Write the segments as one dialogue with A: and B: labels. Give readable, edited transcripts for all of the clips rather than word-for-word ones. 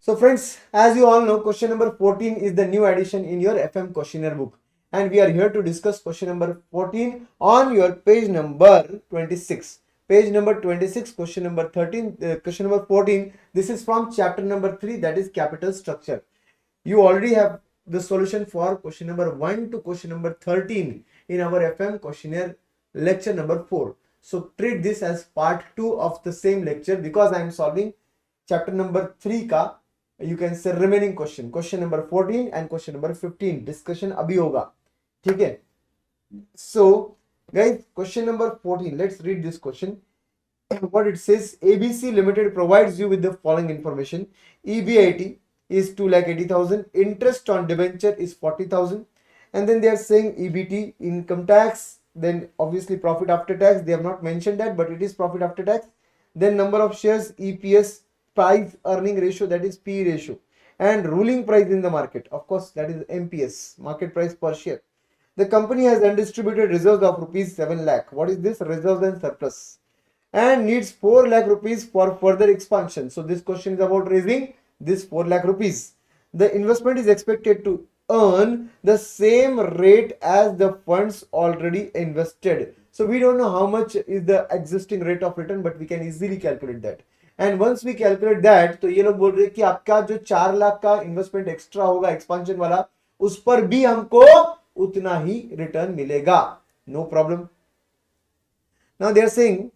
A: So friends, as you all know, question number 14 is the new addition in your FM questionnaire book. And we are here to discuss question number 14 on your page number 26. Page number 26, question number 13, question number 14. This is from chapter number 3, that is capital structure. You already have the solution for question number 1 to question number 13 in our FM questionnaire lecture number 4. So treat this as part 2 of the same lecture because I am solving chapter number 3 ka, you can say remaining question number 14 and question number 15 discussion abhi hoga. ठीक है? So guys, question number 14, let's read this question. What it says: ABC Limited provides you with the following information. EBIT is 2,80,000, interest on debenture is 40,000, and then they are saying EBT, income tax, then obviously profit after tax. They have not mentioned that, but it is profit after tax. Then number of shares, EPS, price earning ratio, that is P ratio, and ruling price in the market, of course, that is MPS, market price per share. The company has undistributed reserves of rupees 7 lakh. What is this? Reserves and surplus. And needs 4 lakh rupees for further expansion. So this question is about raising this 4 lakh rupees. The investment is expected to earn the same rate as the funds already invested. So we don't know how much is the existing rate of return, but we can easily calculate that. And once we calculate that, तो ये लोग बोल रहे हैं कि आपका जो 4 लाख का इन्वेस्टमेंट एक्स्ट्रा होगा एक्सपांशन वाला, उस पर भी हमको उतना ही रिटर्न मिलेगा. No problem. Now they are saying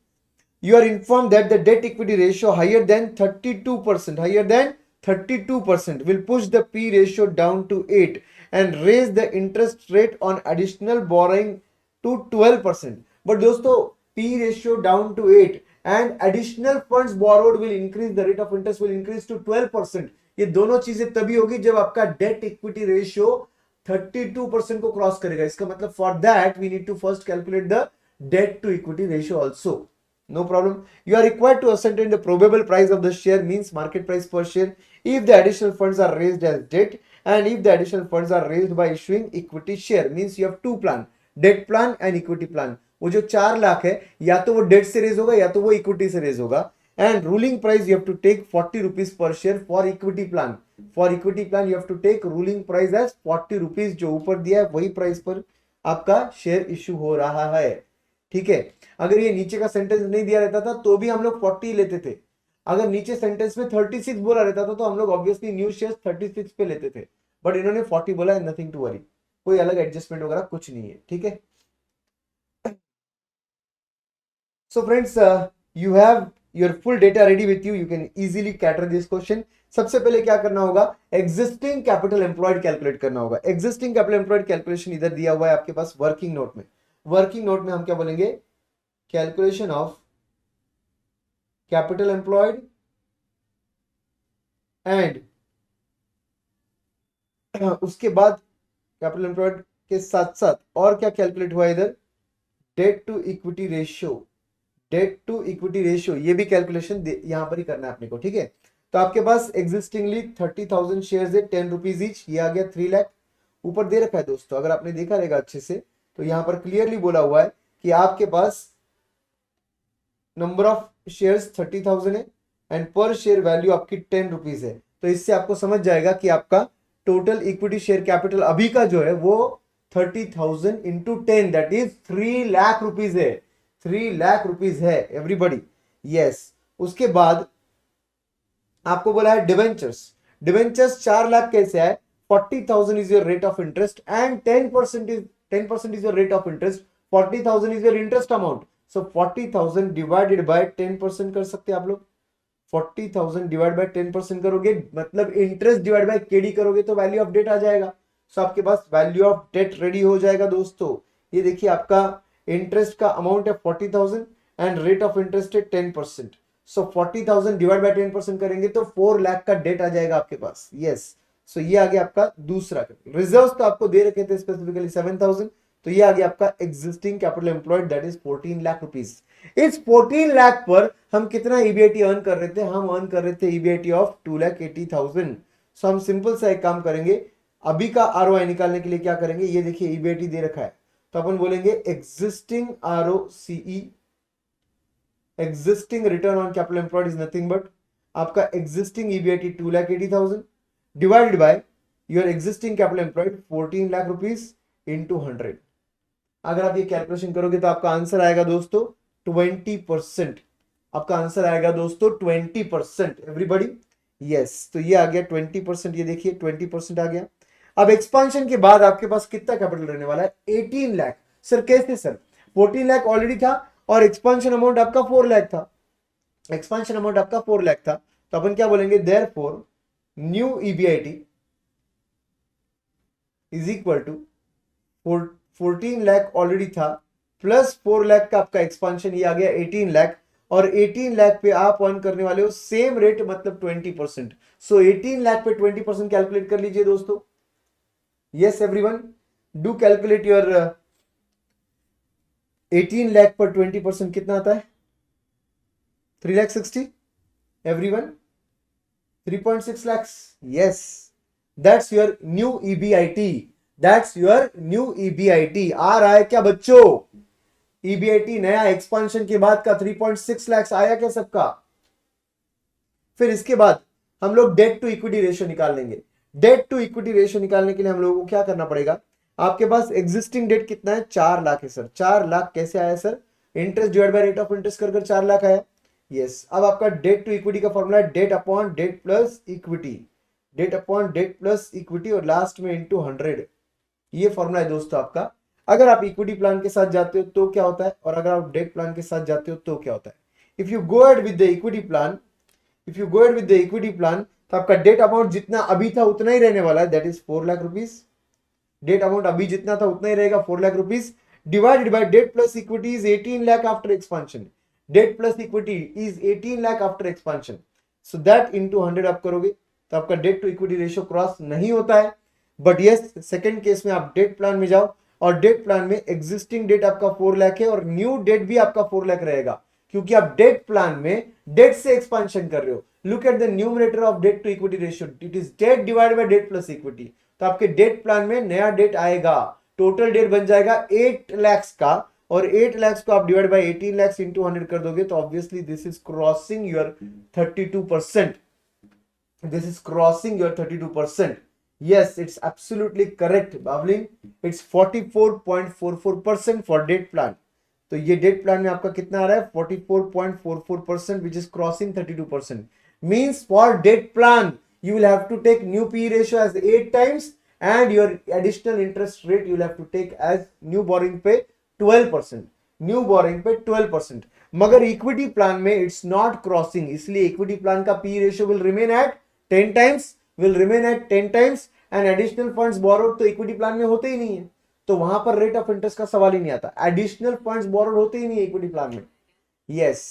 A: you are informed that the debt equity ratio higher than 32% will push the P ratio down to 8 and raise the interest rate on additional borrowing to 12%. But दोस्तों, P ratio down to 8 and additional funds borrowed will increase, the rate of interest will increase to 12%. ये दोनों चीजें तभी होगी जब आपका debt equity ratio 32% को cross करेगा. इसका मतलब for that we need to first calculate the debt to equity ratio also. No problem. You are required to ascertain the probable price of the share, means market price per share, if the additional funds are raised as debt and if the additional funds are raised by issuing equity share, means you have two plan, debt plan and equity plan. वो जो 4 लाख है या तो वो date से raise होगा या तो वो इक्विटी से रेज होगा. And ruling price you have to take 40 rupees per share for equity plan. For equity plan you have to take ruling price as 40 rupees. जो ऊपर दिया है वही प्राइस पर आपका शेयर इश्यू हो रहा है. ठीक है. अगर ये नीचे का सेंटेंस नहीं दिया रहता था तो भी हम लोग 40 लेते थे. अगर नीचे सेंटेंस में 36 बोला रहता था तो हम लोग ऑब्वियसली न्यू शेयर्स 36 पे लेते थे. बट इन्होंने 40 बोला है. नथिंग टू वरी, कोई अलग एडजस्टमेंट वगैरह कुछ नहीं है. ठीक है. So friends, you have your full data ready with you. You can easily cater this question. सबसे पहले क्या करना होगा? एग्जिस्टिंग कैपिटल एम्प्लॉयड कैलकुलेट करना होगा. एग्जिस्टिंग कैपिटल एम्प्लॉयड कैलकुलेशन इधर दिया हुआ है आपके पास वर्किंग नोट में. वर्किंग नोट में हम क्या बोलेंगे? Calculation of capital employed and उसके बाद कैपिटल एम्प्लॉयड के साथ साथ और क्या कैलकुलेट हुआ इधर? Debt to equity ratio. Debt to equity ratio ये भी कैलकुलेशन यहां पर ही करना है अपने को. ठीक है. तो आपके पास एग्जिस्टिंगली 30,000 शेयर्स है, 10 रुपीज ईच. ये आ गया 3 लाख. ऊपर दे रखा है दोस्तों, अगर आपने देखा रहेगा अच्छे से तो यहां पर क्लियरली बोला हुआ है कि आपके पास नंबर ऑफ शेयर्स 30,000 है एंड पर शेयर वैल्यू आपकी 10 रुपीज है. तो इससे आपको समझ जाएगा कि आपका टोटल इक्विटी शेयर कैपिटल अभी का जो है वो 30,000 into 10 that is 3 lakh rupees है. 3 लाख रुपीज है एवरीबॉडी. यस. उसके बाद आपको बोला है डिवेंचर्स. डिवेंचर्स 4 लाख कैसे है? 40,000 is your rate of interest and 10% is your rate of interest. 40,000 is your interest amount. So 40,000 divided by 10% कर सकते हैं आप लोग. 40,000 divided by 10% करोगे मतलब इंटरेस्ट डिवाइड बाय केडी करोगे तो वैल्यू ऑफ डेट आ जाएगा. सो आपके पास वैल्यू ऑफ डेट रेडी हो जाएगा दोस्तों. ये देखिए आपका इंटरेस्ट का अमाउंट है 40,000 एंड रेट ऑफ इंटरेस्ट है 10%. सो 40,000 डिवाइड बाय 10% करेंगे तो 4 लाख का डेट आ जाएगा आपके पास. यस. सो ये आ गया आपका दूसरा. रिजर्व्स तो आपको दे रखे थे स्पेसिफिकली 7,000. तो ये आ गया आपका existing capital employed that is 14 lakh rupees. इस 14 लाख पर हम कितना ईबीआईटी अर्न कर रहे थे? हम अर्न कर रहे थे ईबीआईटी ऑफ 2,80,000. सो हम सिंपल सा एक काम करेंगे. अभी का आरओआई निकालने के लिए क्या करेंगे? ये देखिए ईबीआईटी दे रखा है तो अपन बोलेंगे existing ROCE, existing return on capital employed is nothing but आपका existing EBIT 2,80,000 divided by your existing capital employed 14 lakh rupees into 100। अगर आप ये कैलकुलेशन करोगे तो आपका आंसर आएगा दोस्तों 20%। आपका आंसर आएगा दोस्तों 20%। एवरीबॉडी यस, तो ये आ गया 20%। ये देखिए 20% आ गया। अब एक्सपांशन के बाद आपके पास कितना कैपिटल रहने वाला है? 18 लाख। सर कैसे सर? 14 लाख ऑलरेडी था और एक्सपांशन अमाउंट आपका 4 लाख था। एक्सपांशन अमाउंट आपका 4 लाख था, तो अपन क्या बोलेंगे? Therefore new EBIT is equal to 14 lakh already था प्लस 4 लाख का आपका एक्सपांशन, ये आ गया 18 लाख। और 18 लाख पे आप अर्न करने वाले हो सेम रेट, मतलब 20%। सो 18 लाख पे 20% कैलकुलेट कर लीजिए दोस्तों। Yes everyone, do calculate your 18 lakh पर 20% कितना आता है? 3,60,000। Everyone 3.6 lakhs। yes, that's your new EBIT। that's your new EBIT। आ रहा है क्या बच्चों? EBIT नया एक्सपांशन के बाद का 3.6 lakhs आया क्या सबका? फिर इसके बाद हम लोग डेट टू इक्विटी रेशियो निकाल लेंगे। डेट टू इक्विटी रेशियो निकालने के लिए हम लोगों को क्या करना पड़ेगा? आपके पास एग्जिस्टिंग डेट कितना है? 4 लाख है सर। 4 लाख कैसे आया sir? Interest divide by rate of interest कर 4 लाख आया। यस, अब आपका डेट टू इक्विटी का फॉर्मूला है debt upon debt plus equity. Debt upon debt plus equity और लास्ट में इंटू 100। ये फॉर्मूला है दोस्तों आपका। अगर आप इक्विटी प्लान के साथ जाते हो तो क्या होता है, और अगर आप डेट प्लान के साथ जाते हो तो क्या होता है? If you go ahead with the equity plan, if you go ahead with the equity plan, तो आपका डेट अमाउंट जितना अभी था उतना ही रहने वाला है, that is 4 lakh rupees. Debt amount अभी जितना था उतना ही रहेगा, 4 lakh rupees, divided by debt plus equity is 18 lakh after expansion. Debt plus equity is 18 lakh after expansion, so that into 100 आप करोगे तो आपका debt to equity ratio cross नहीं होता है। बट यस, सेकंड केस में आप डेट प्लान में जाओ और डेट प्लान में एग्जिस्टिंग डेट आपका 4 लाख है और न्यू डेट भी आपका 4 लाख रहेगा, क्योंकि आप डेट प्लान में डेट से एक्सपांशन कर रहे हो। Look at the numerator of debt to equity ratio, it is debt divided by debt plus equity. तो आपके डेट प्लान में नया डेट आएगा, टोटल डेट बन जाएगा 8 लाख का, और 8 लाख को आप डिवाइड बाय 18 लाख इंटू 100 कर दोगे तो obviously this is crossing your 32%। This is crossing your 32%। yes, it's absolutely correct Bhavlin, it's 44.44% for debt plan. तो ये डेट प्लान में आपका कितना आ रहा है? 44.44%, which is crossing 32%। means for debt plan you will have to take new P ratio as 8 times and your additional interest rate you will have to take as new borrowing पे 12%। New boring पे 12%। मगर equity plan में it's not crossing, इसलिए equity plan का P ratio will remain at 10 times, will remain at 10 times and additional funds borrowed तो equity plan में होते ही नहीं है, तो वहां पर रेट ऑफ इंटरेस्ट का सवाल ही नहीं आता। एडिशनल फंड्स बोरोड होते ही नहीं है इक्विटी प्लान में। Yes,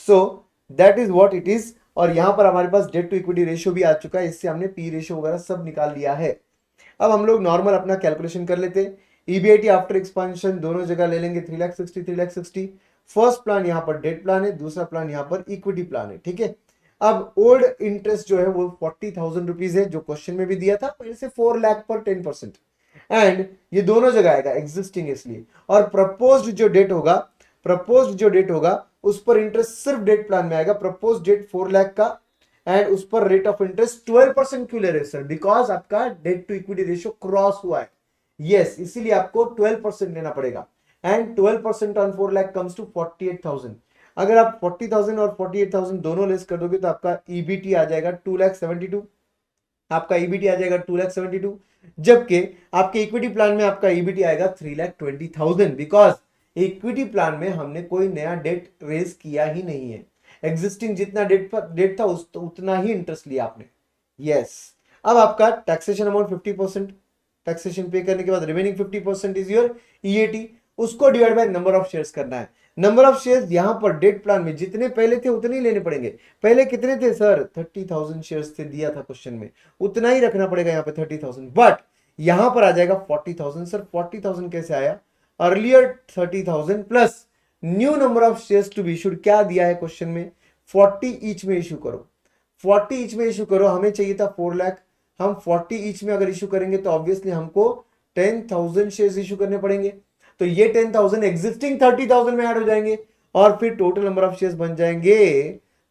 A: so that is what it is. और यहां पर हमारे पास डेट टू इक्विटी रेशियो भी आ चुका है, इससे हमने पी रेशियो वगैरह सब निकाल लिया है। अब हम लोग नॉर्मल अपना कैलकुलेशन कर लेते हैं। ईबीआईटी आफ्टर एक्सपांशन दोनों जगह ले लेंगे 3,60,000। फर्स्ट प्लान यहां पर डेट प्लान है, दूसरा प्लान यहां पर इक्विटी प्लान है, ठीक है। अब ओल्ड इंटरेस्ट जो है वो 40,000 रुपीज है, जो क्वेश्चन में भी दिया था पहले से 4 लाख पर 10%, एंड ये दोनों जगह आएगा एग्जिस्टिंग इसलिए। और प्रपोज्ड जो डेट होगा, प्रपोज्ड जो डेट होगा उस पर इंटरेस्ट सिर्फ डेट प्लान में आएगा। प्रपोज्ड डेट 4 लाख का एंड उस पर रेट ऑफ इंटरेस्ट 12% क्यों ले रहे सर? बिकॉज आपका debt to equity ratio cross हुआ है। यस, इसीलिए आपको 12% लेना पड़ेगा and 12% on 4 lakh comes to 48,000। अगर आप 40,000 और 48,000 दोनों लेस कर दोगे तो आपका ईबीटी आ जाएगा 2,72,000। आपका ईबीटी आ जाएगा 2,72,000, जबकि आपके इक्विटी प्लान में आपका ईबीटी आएगा 3,20,000, बिकॉज इक्विटी प्लान में हमने कोई नया डेट रेज किया ही नहीं है। एग्जिस्टिंग जितना डेट था उतना ही इंटरेस्ट लिया आपने। यस, अब आपका टैक्सेशन अमाउंट 50%, टैक्सेशन पे करने के बाद रिमेनिंग 50% इज योर ईएटी, उसको divide by number of shares करना है। नंबर ऑफ शेयर्स यहां पर डेट प्लान में जितने पहले थे उतने ही लेने पड़ेंगे। पहले कितने थे सर? 30,000 शेयर्स थे, दिया था क्वेश्चन में, उतना ही रखना पड़ेगा यहाँ पे 30,000। बट यहां पर आ जाएगा 40,000। सर 40,000 कैसे आया? Earlier 30,000 plus new number of shares to be issued, क्या दिया है क्वेश्चन में? 40 ईच में इशू करो, 40 ईच में इशू करो। हमें चाहिए था 4 लाख, हम 40 ईच में अगर इशू करेंगे तो ऑब्वियसली हमको 10,000 शेयर्स इशू करने पड़ेंगे। तो ये 10,000 एग्जिस्टिंग 30,000 में ऐड हो जाएंगे और फिर टोटल नंबर ऑफ शेयर्स बन जाएंगे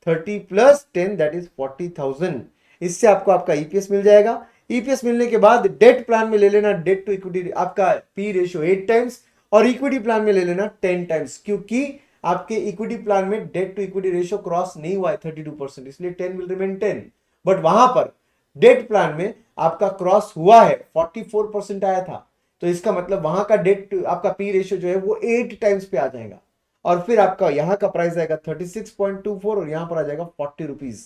A: 30 प्लस 10 दैट इज 40,000। इससे आपको आपका ईपीएस मिल जाएगा। ईपीएस मिलने के बाद डेट प्लान में ले लेना डेट टू इक्विटी आपका पी रेशियो 8 टाइम्स और इक्विटी प्लान में ले लेना 10 टाइम्स, क्योंकि आपके इक्विटी प्लान में debt to equity ratio cross नहीं हुआ है 32%, इसलिए 10 विल रिमेन 10। बट वहां पर डेट प्लान में आपका क्रॉस हुआ है 44% आया था, तो इसका मतलब वहां का डेट आपका पी रेशियो जो है वो 8 टाइम्स पे आ जाएगा और फिर आपका यहां का प्राइस आएगा 36.24 और यहां पर आ जाएगा 40 रुपीज।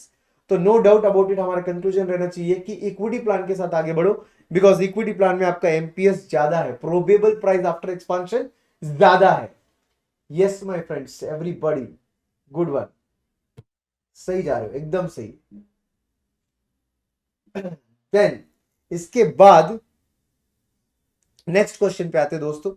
A: तो नो डाउट अबाउट इट हमारा कंक्लूजन रहना चाहिए कि इक्विटी प्लान के साथ आगे बढ़ो, बिकॉज इक्विटी प्लान में आपका एमपीएस ज्यादा है, प्रोबेबल प्राइस आफ्टर एक्सपांशन ज्यादा है। Yes my friends, everybody, good one, सही जा रहे हो, एकदम सही। देन इसके बाद नेक्स्ट क्वेश्चन पे आते हैं दोस्तों।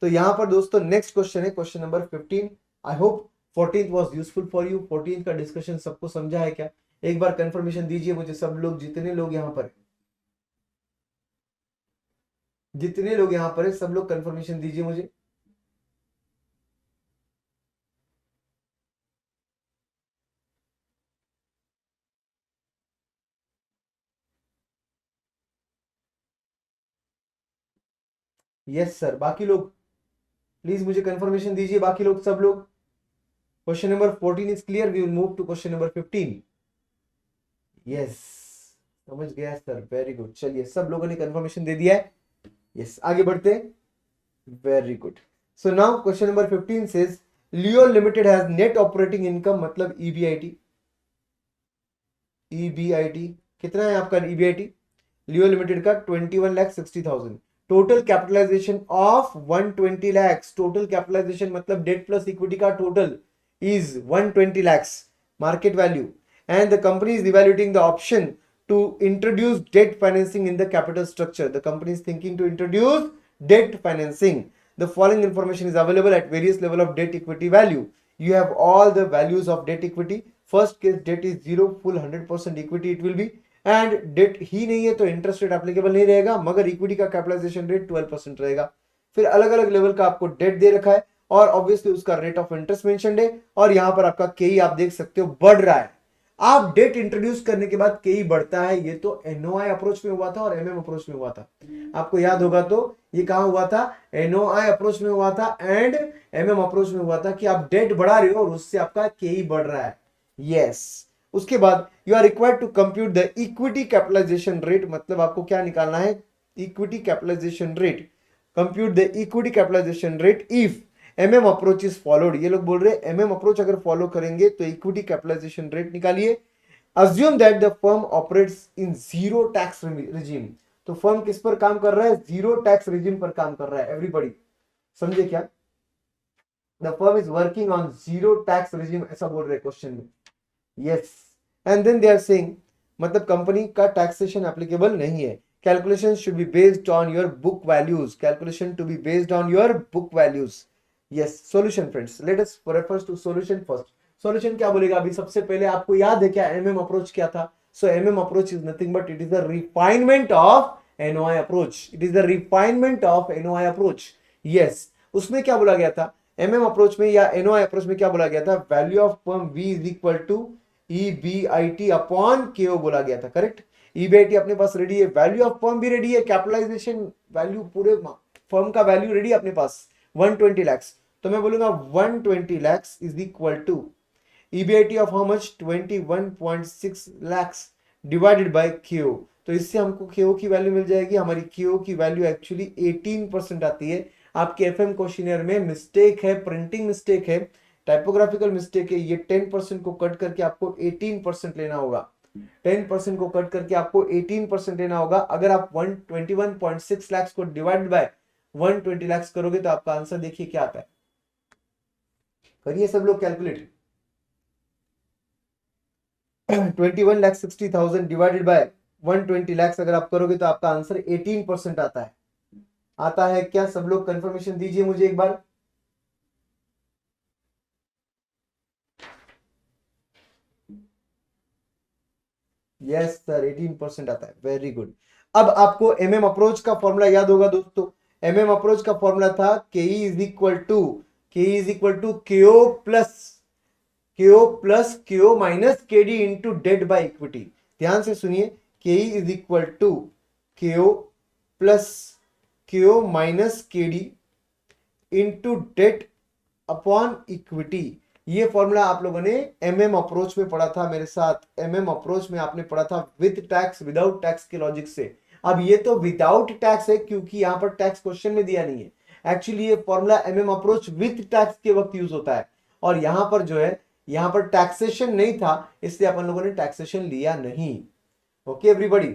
A: तो यहां पर दोस्तों नेक्स्ट क्वेश्चन है question number 15। I hope 14th was useful for you. 14th का डिस्कशन सबको समझा है क्या? एक बार कंफर्मेशन दीजिए मुझे, सब लोग, जितने लोग यहां पर है सब लोग कंफर्मेशन दीजिए मुझे। यस सर, बाकी लोग प्लीज मुझे कंफर्मेशन दीजिए, बाकी लोग, सब लोग। Question number 14 is clear, we will move to question number 15। Yes, समझ गया सर, वेरी गुड। चलिए सब लोगों ने कंफर्मेशन दे दिया है। यस, आगे बढ़ते हैं। Very good. So now question number 15 says Leo limited has net operating income, मतलब ईबीआईटी। ईबीआईटी कितना है आपका ईबीआईटी लियो लिमिटेड का? 21,60,000। Total capitalisation of 120 lakhs। Total capitalisation मतलब डेट प्लस इक्विटी का total is 120 lakhs market value, and the company is evaluating the option to introduce debt financing in the capital structure. The company is thinking to introduce debt financing. The following information is available at various level of debt equity value. You have all the values of debt equity. First case debt is 0, full 100% equity it will be, and debt ही नहीं है तो interest rate applicable नहीं रहेगा, मगर equity का capitalisation rate 12% रहेगा। फिर अलग अलग लेवल का आपको डेट दे रखा है और ऑब्वियसली उसका रेट ऑफ इंटरेस्ट मेंशन्ड है, और यहां पर आपका केई आप देख सकते हो बढ़ रहा है। आप डेट इंट्रोड्यूस करने के बाद केई बढ़ता है, ये तो एनओआई अप्रोच में हुआ था और एमएम अप्रोच में हुआ था। आपको याद होगा तो ये कहां हुआ था? एनओआई अप्रोच में हुआ था एंड एमएम अप्रोच में हुआ था कि आप डेट बढ़ा रहे हो और उससे आपका केई बढ़ रहा है। यस, उसके बाद you are required to compute the equity capitalisation rate, मतलब आपको क्या निकालना है? Equity capitalisation rate. Compute the equity capitalisation rate if MM approach is followed. ये लोग बोल रहे हैं एमएम अप्रोच अगर फॉलो करेंगे तो इक्विटी कैपिटलाइजेशन रेट निकालिए। Assume that the firm operates in zero tax regime. तो फर्म किस पर काम कर रहा है? जीरो टैक्स रिजीम पर काम कर रहा है। एवरीबॉडी समझे क्या? The firm is working on zero tax regime, ऐसा बोल रहे क्वेश्चन में। Yes, and then they are saying मतलब कंपनी का टैक्सेशन एप्लीकेबल नहीं है। Calculation should be based on your book values. Calculation to be based on your book values. Yes, solution friends, let us refer to solution first. Solution क्या बोलेगा अभी? सबसे पहले आपको याद है क्या एमएम अप्रोच क्या था? So MM approach is nothing but it is the refinement of NOI approach. It is the refinement of NOI approach. Yes, उसमें क्या बोला गया था एमएम अप्रोच में या एनओआई अप्रोच में? क्या बोला गया था? Value of firm V is equal to EBIT upon KO बोला गया था। करेक्ट, ईबीआईटी अपने पास रेडी है, वैल्यू ऑफ फर्म भी रेडी है, कैपिटलाइजेशन वैल्यू पूरे फर्म का वैल्यू रेडी है अपने पास 120 lakhs। तो मैं बोलूंगा 120 lakhs is equal to EBIT of how much? 21.6 lakhs divided by Q. तो इससे हमको क्यू की वैल्यू मिल जाएगी। हमारी क्यू की वैल्यू एक्चुअली 18% आती है। आपके एफएम क्वेश्चनर में मिस्टेक है, प्रिंटिंग मिस्टेक है, टाइपोग्राफिकल मिस्टेक है। ये 10% को कट करके आपको 18% लेना होगा। 10% को कट करके आपको 18% लेना होगा। अगर आप 121.6 lakhs को डिवाइड बाय 120 lakhs करोगे तो आपका आंसर देखिए क्या आता है। करिए सब लोग कैलकुलेट। 21,60,000 डिवाइडेड बाय 120 lakhs अगर आप करोगे तो आपका आंसर 18% आता है। आता है क्या? सब लोग कंफर्मेशन दीजिए मुझे एक बार। यस सर, 18% आता है। Very good. अब आपको एमएम अप्रोच का फॉर्मूला याद होगा दोस्तों। एमएम अप्रोच का फॉर्मूला था K is equal to KO plus KO plus KO minus KD into debt by equity. ध्यान से सुनिए, KE is equal to KO plus KO minus KD into debt upon equity. ये formula आप लोगों ने MM approach में पढ़ा था मेरे साथ। MM अप्रोच में आपने पढ़ा था विद टैक्स विदाउट टैक्स के लॉजिक से। अब ये तो विदाउट टैक्स है क्योंकि यहां पर टैक्स क्वेश्चन में दिया नहीं है। एक्चुअली ये formula MM approach with tax के वक्त यूज होता है, और यहां पर जो है यहां पर टैक्सेशन नहीं था, इसलिए अपन लोगों ने टैक्सेशन लिया नहीं। Okay everybody.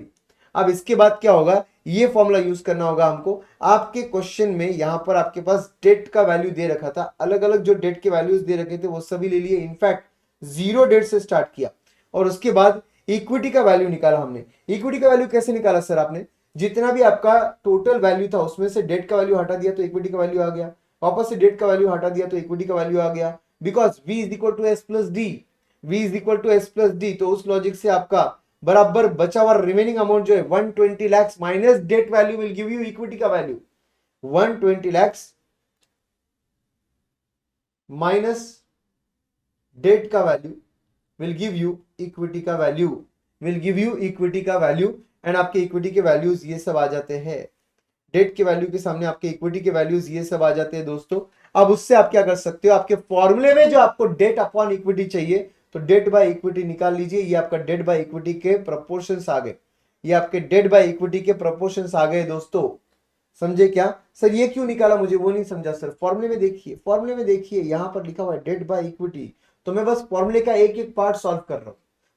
A: अब इसके बाद क्या होगा, ये फॉर्मूला यूज करना होगा हमको। आपके क्वेश्चन में यहां पर आपके पास डेट का वैल्यू दे रखा था, अलग अलग जो डेट के वैल्यूज दे रखे थे वो सभी ले लिए। इनफैक्ट जीरो डेट से स्टार्ट किया और उसके बाद इक्विटी का वैल्यू निकाला हमने। इक्विटी का वैल्यू कैसे निकाला सर आपने, जितना भी आपका टोटल वैल्यू था उसमें से डेट का वैल्यू हटा दिया तो इक्विटी का वैल्यू आ गया, वापस से डेट का वैल्यू हटा दिया तो इक्विटी का वैल्यू आ गया। Because v is equal to S plus D, v is equal to S plus D, तो उस लॉजिक से आपका बराबर बचा हुआ रिमेनिंग अमाउंट जो है 120 lakh minus debt value will give you equity का वैल्यू। 120 लाख माइनस डेट का value will give you equity का value, will give you equity का वैल्यू। एंड आपके इक्विटी के वैल्यूज ये सब आ जाते हैं, डेट के वैल्यू के सामने आपके इक्विटी के वैल्यूज ये सब आ जाते हैं दोस्तों। अब उससे आप क्या कर सकते हो, आपके फॉर्मूले में जो आपको डेट अपॉन इक्विटी चाहिए तो डेट बाय इक्विटी निकाल लीजिए। ये आपका डेट बाय इक्विटी के प्रोपोर्शंस आ गए, ये आपके डेट बाय इक्विटी के प्रोपोर्शंस आ गए दोस्तों। समझे क्या सर, ये क्यों निकाला मुझे वो नहीं समझा सर। फॉर्मूले में देखिए, फॉर्मूले में देखिए यहां पर लिखा हुआ है डेट बाय इक्विटी, तो मैं बस फॉर्मूले का एक एक पार्ट सॉल्व कर रहा हूं,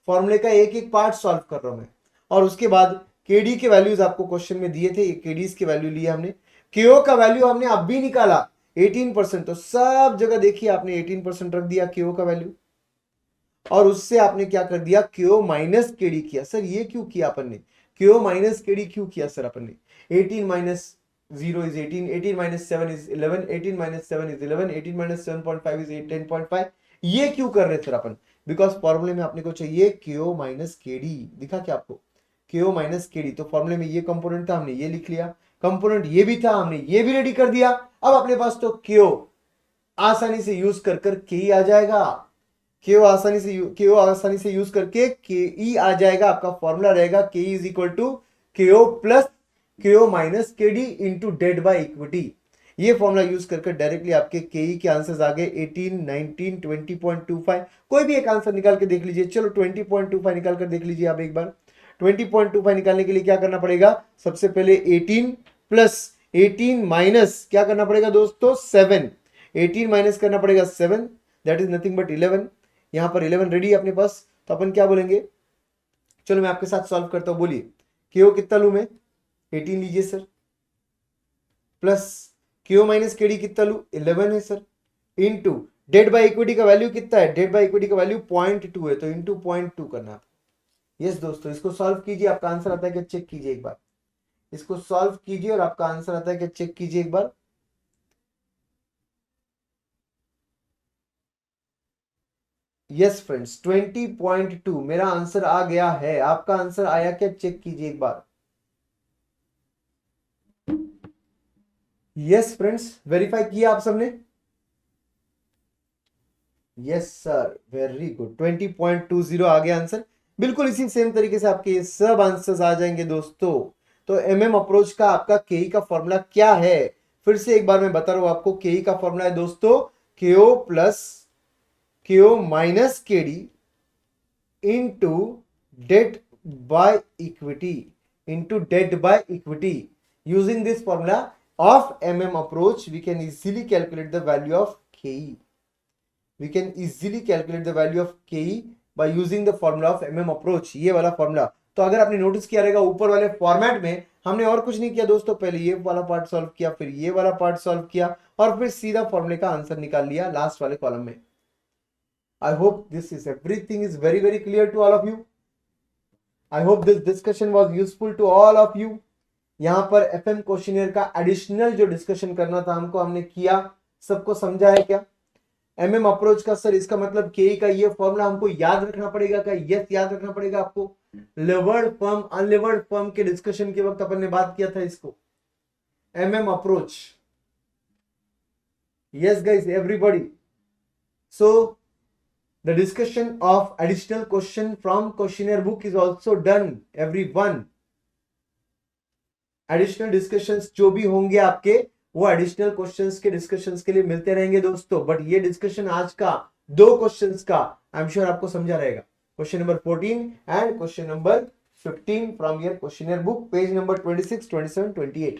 A: फॉर्मूले का एक एक पार्ट सॉल्व कर रहा हूं मैं। और उसके बाद केडी के वैल्यूज आपको क्वेश्चन में दिए थे, ये केडीज के वैल्यू लिए हमने। केओ का वैल्यू हमने अब भी निकाला 18%, तो सब जगह देखिए आपने 18% रख दिया केओ का वैल्यू, और उससे आपने क्या कर दिया, केओ माइनस केडी किया। सर ये क्यों किया अपन ने, केओ माइनस केडी क्यों किया सर अपन ने। 18 minus 0 is 18, 18 minus 7 is 11, 18 minus 7 is 11, 18 minus 7.5 is 10.5। ये क्यों कर रहे सर अपन, बिकॉज फॉर्मूले में अपने को चाहिए केओ माइनस केडी। दिखा क्या आपको, केओ माइनस केडी, तो फॉर्मूले में ये कंपोनेंट था हमने ये लिख लिया, कंपोनेंट ये भी था हमने ये भी रेडी कर दिया। अब अपने पास तो केओ आसानी से यूज कर कर के आ जाएगा, केओ आसानी से यूज करके के आ जाएगा। आपका फॉर्मूला रहेगा K is equal to KO plus KO minus KD into debt by equity. ये फॉर्मूला यूज करके डायरेक्टली आपके केई के आंसर्स आ गए 18, 19, 20.25। कोई भी एक आंसर निकाल के देख लीजिए। चलो 20.25 निकाल कर देख लीजिए आप एक बार। 20.25 निकालने के लिए क्या करना पड़ेगा, सबसे पहले 18 प्लस 18 माइनस क्या करना पड़ेगा दोस्तों 7, 18 माइनस करना पड़ेगा 7, दैट इज नथिंग बट 11। यहां पर 11 रेडी है अपने पास, तो अपन क्या बोलेंगे, चलो मैं आपके साथ सॉल्व करता हूं, बोलिए केओ कितना लू मैं, 18 लीजिए sir, plus KO minus KD कितना लू 11 है sir, into debt by equity का वैल्यू कितना है, डेट बाय इक्विटी का वैल्यू 0.2 है, तो इनटू 0.2 करना। यस दोस्तों, इसको सॉल्व कीजिए, आपका आंसर आता है क्या चेक कीजिए एक बार, इसको सॉल्व कीजिए और आपका आंसर आता है क्या चेक कीजिए एक बार। यस फ्रेंड्स 20.2 मेरा आंसर आ गया है, आपका आंसर आया क्या चेक कीजिए एक बार। यस फ्रेंड्स वेरीफाई किया आप सबने, यस सर वेरी गुड, 20.20 आ गया आंसर। बिल्कुल इसी सेम तरीके से आपके ये सब आंसर्स आ जाएंगे दोस्तों। तो एमएम अप्रोच का आपका केई का फॉर्मूला क्या है, फिर से एक बार मैं बता रहा हूं आपको। केई का फॉर्मूला है दोस्तों KO plus KO minus KD into debt by equity, into debt by equity. Using this formula of MM approach we can easily calculate the value of KE. We can easily calculate the value of KE by using the formula of MM approach, ये वाला formula. तो अगर आपने notice किया रहेगा ऊपर वाले format में हमने और कुछ नहीं किया दोस्तों, पहले ये वाला पार्ट सॉल्व किया, फिर ये वाला पार्ट सॉल्व किया, और फिर सीधा फॉर्मूले का आंसर निकाल लिया लास्ट वाले कॉलम में। I hope this is everything is very very clear to all of you. I hope this discussion was useful to all of you. यहां पर एफएम क्वेश्चनियर का एडिशनल जो डिस्कशन करना था हमको, हमने किया, सबको समझा है क्या। एमएम अप्रोच का सर इसका मतलब के का ये फॉर्मूला हमको याद रखना पड़ेगा क्या, यस याद रखना पड़ेगा आपको। लेवर्ड फर्म अनलेवर्ड फर्म के डिस्कशन के वक्त अपन ने बात किया था इसको, MM approach. Yes guys everybody, so The discussion of additional question from questionnaire book is also done, everyone. Additional discussions जो भी होंगे आपके, वो एडिशनल क्वेश्चंस के डिस्कशंस के लिए मिलते रहेंगे दोस्तों. बट ये डिस्कशन आज का 2 क्वेश्चंस का आई एम श्योर आपको समझा रहेगा. Question number 14 and question number 15 from your questionnaire book, page number 26, 27, 28.